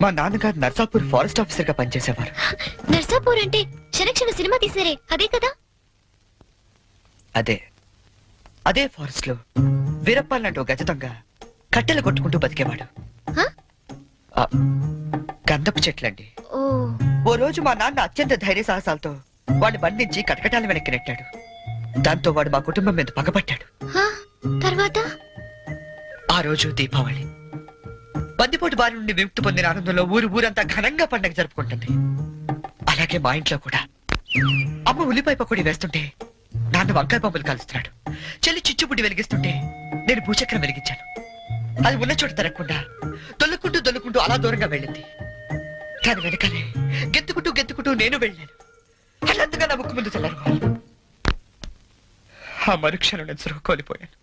మా నాన్నగారు Narsapur forest officer గా పనిచేసేవారు. నర్సాపూర్ అంటే క్షణ సినిమా తీసారే అదే కదా? అదే అదే ఫారెస్ట్ లో వీరప్పాలంటూ గజ దొంగ కట్టెలు కొట్టుకుంటూ బతికేవాడు. గంధపు చెట్లండి. ఓ రోజు మా నాన్న అత్యంత ధైర్య సాహసాలతో వాడిని బంధించి కటకటాల వెనక్కి నెట్టాడు. దాంతో వాడు మా కుటుంబం మీద పగబట్టాడు. తర్వాత ఆ రోజు దీపావళి. బందిపోటు బారి నుండి విముక్తి పొందిన ఆనందంలో ఊరంతా ఘనంగా పండగ జరుపుకుంటుంది. అలాగే మా ఇంట్లో కూడా అమ్మ ఉల్లిపాయ పకోడీ వేస్తుంటే నాన్న వంకాయ పంపులు కాలుస్తున్నాడు. చెల్లి చిచ్చుబుడ్డి వెలిగిస్తుంటే నేను భూచక్రం వెలిగించాను. అది ఉన్న చోటు తిరగకుండా దొల్లుకుంటూ అలా దూరంగా వెళ్ళింది. కానీ వెనకాలే గెత్తుకుంటూ నేను వెళ్ళాను. అల్లంతగా నా ముక్కు ముందు తెల్లారు. ఆ మరుక్షణం నేను కోల్పోయాను.